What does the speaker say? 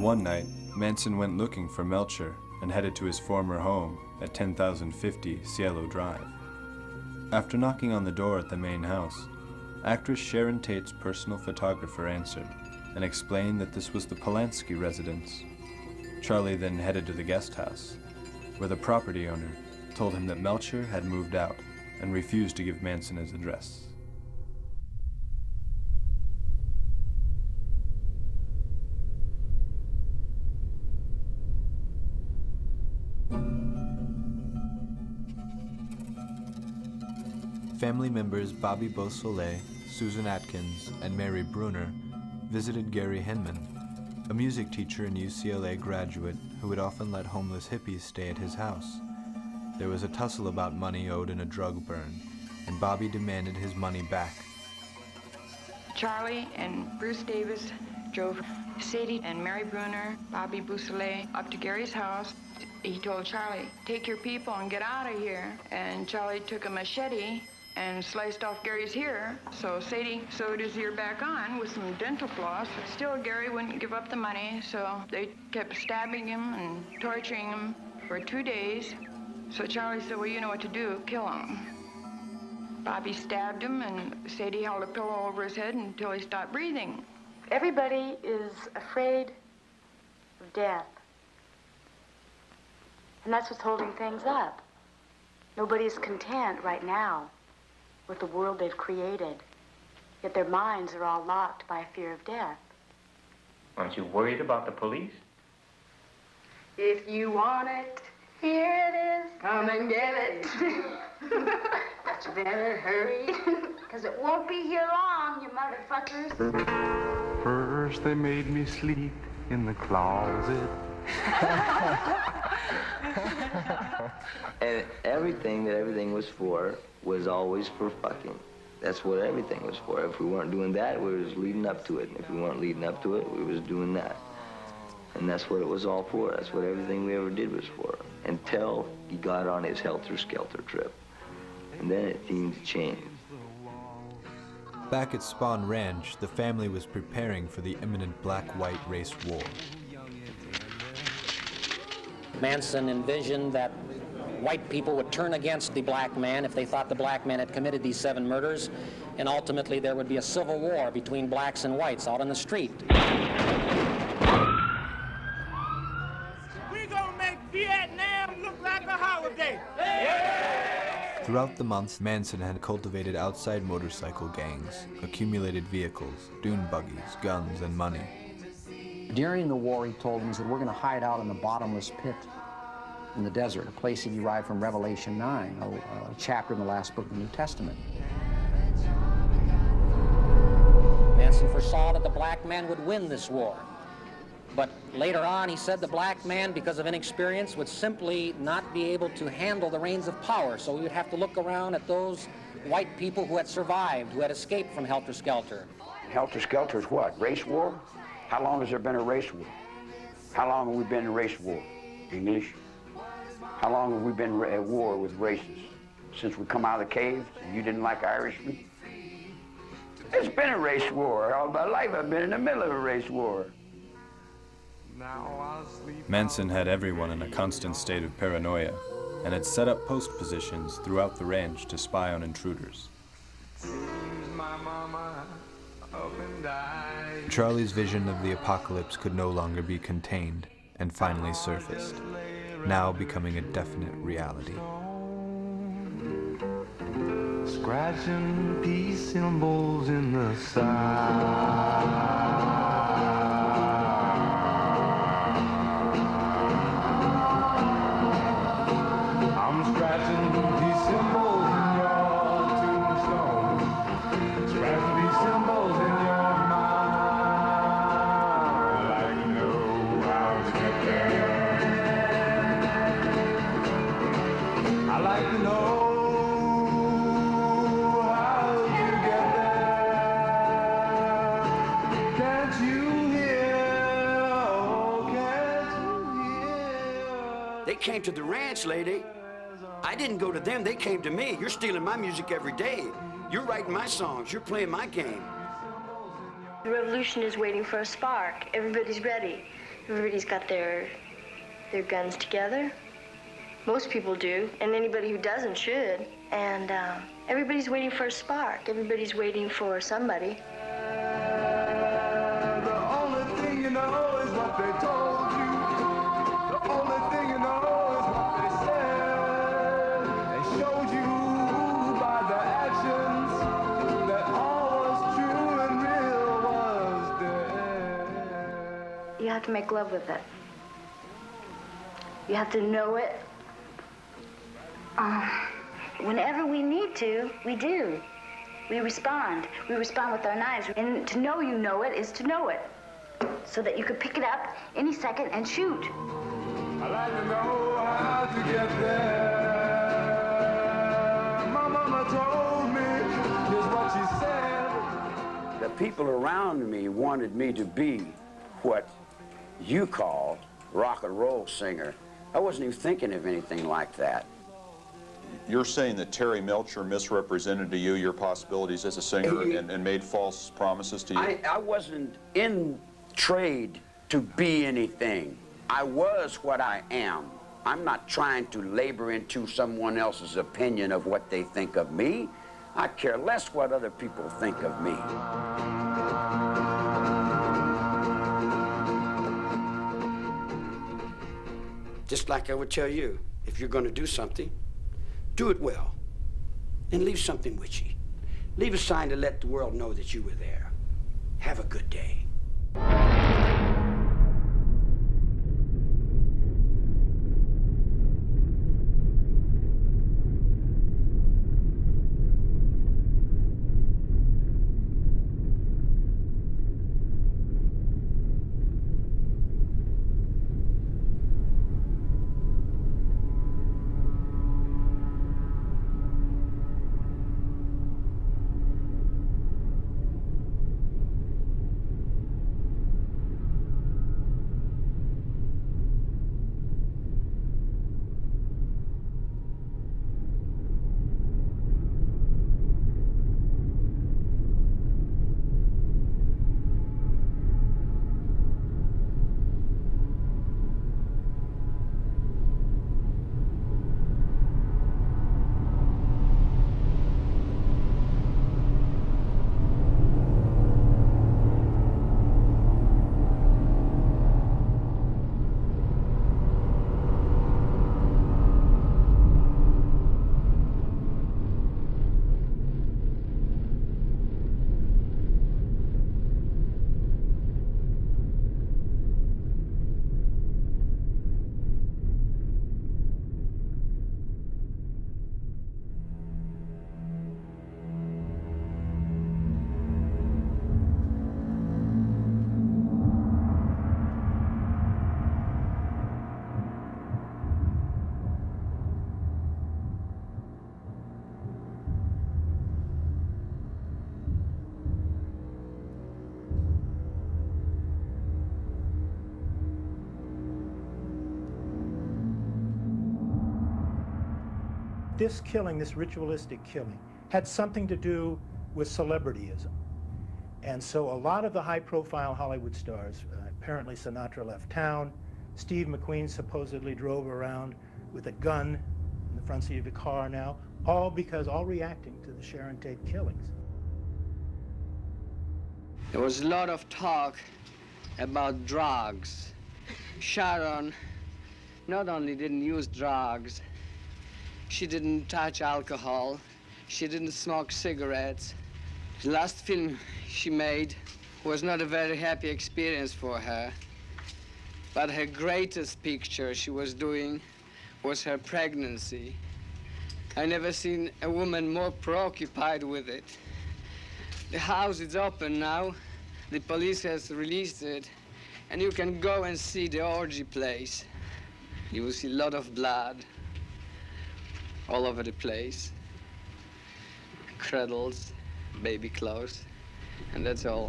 One night, Manson went looking for Melcher and headed to his former home at 10,050 Cielo Drive. After knocking on the door at the main house, actress Sharon Tate's personal photographer answered and explained that this was the Polanski residence. Charlie then headed to the guest house, where the property owner told him that Melcher had moved out and refused to give Manson his address. Family members Bobby Beausoleil, Susan Atkins, and Mary Bruner visited Gary Hinman, a music teacher and UCLA graduate who would often let homeless hippies stay at his house. There was a tussle about money owed in a drug burn, and Bobby demanded his money back. Charlie and Bruce Davis drove Sadie and Mary Bruner, Bobby Beausoleil, up to Gary's house. He told Charlie, "Take your people and get out of here." And Charlie took a machete and sliced off Gary's ear. So Sadie sewed his ear back on with some dental floss. Still, Gary wouldn't give up the money, so they kept stabbing him and torturing him for 2 days. So Charlie said, "Well, you know what to do, kill him." Bobby stabbed him, and Sadie held a pillow over his head until he stopped breathing. Everybody is afraid of death. And that's what's holding things up. Nobody's content right now with the world they've created, yet their minds are all locked by a fear of death. Aren't you worried about the police? If you want it, here it is. Come and get it. But you better hurry, because it won't be here long, you motherfuckers. First they made me sleep in the closet. And everything was for was always for fucking. That's what everything was for. If we weren't doing that, we was leading up to it. And if we weren't leading up to it, we was doing that. And that's what it was all for. That's what everything we ever did was for. Until he got on his helter-skelter trip. And then it seemed to change. Back at Spawn Ranch, the family was preparing for the imminent black-white race war. Manson envisioned that white people would turn against the black man if they thought the black man had committed these 7 murders, and ultimately there would be a civil war between blacks and whites out on the street. We're gonna make Vietnam look like a holiday. Throughout the months, Manson had cultivated outside motorcycle gangs, accumulated vehicles, dune buggies, guns, and money. During the war, he told them, he said, "We're going to hide out in the bottomless pit in the desert," a place he derived from Revelation 9, a chapter in the last book of the New Testament. Manson foresaw that the black man would win this war. But later on, he said the black man, because of inexperience, would simply not be able to handle the reins of power. So we would have to look around at those white people who had survived, who had escaped from helter-skelter. Helter-skelter is what? Race war? How long has there been a race war? How long have we been in race war? English? How long have we been at war with races? Since we come out of the caves and you didn't like Irishmen? It's been a race war. All my life I've been in the middle of a race war. Manson had everyone in a constant state of paranoia and had set up post positions throughout the ranch to spy on intruders. Charlie's vision of the apocalypse could no longer be contained and finally surfaced, now becoming a definite reality. Scratching peace symbols in the side. I'm scratching these symbols in your tombstone. Scratching these symbols in your mind. Like no how to get there. I like to know how you get there. Can't you hear? Oh, can't you hear? They came to the ranch, lady. I didn't go to them, they came to me. You're stealing my music every day. You're writing my songs, you're playing my game. The revolution is waiting for a spark. Everybody's ready. Everybody's got their guns together. Most people do, and anybody who doesn't should. And everybody's waiting for a spark. Everybody's waiting for somebody. The only thing you know is what they told you. The only thing you know is what they said. They showed you by their actions that all was true and real was dead. You have to make love with it. You have to know it. Whenever we need to, we do. We respond. We respond with our knives. And to know you know it is to know it. So that you could pick it up any second and shoot. I like to know how to get there. My mama told me, here's what she said. The people around me wanted me to be what you call rock and roll singer. I wasn't even thinking of anything like that. You're saying that Terry Melcher misrepresented to you your possibilities as a singer and made false promises to you? I wasn't in trade to be anything. I was what I am. I'm not trying to labor into someone else's opinion of what they think of me. I care less what other people think of me. Just like I would tell you, if you're going to do something, do it well, and leave something with you. Leave a sign to let the world know that you were there. Have a good day. This killing, this ritualistic killing, had something to do with celebrityism. And so a lot of the high-profile Hollywood stars, apparently Sinatra left town, Steve McQueen supposedly drove around with a gun in the front seat of a car now, all reacting to the Sharon Tate killings. There was a lot of talk about drugs. Sharon not only didn't use drugs, she didn't touch alcohol, she didn't smoke cigarettes. The last film she made was not a very happy experience for her. But her greatest picture she was doing was her pregnancy. I never seen a woman more preoccupied with it. The house is open now. The police has released it. And you can go and see the orgy place. You will see a lot of blood all over the place. Cradles, baby clothes, and that's all.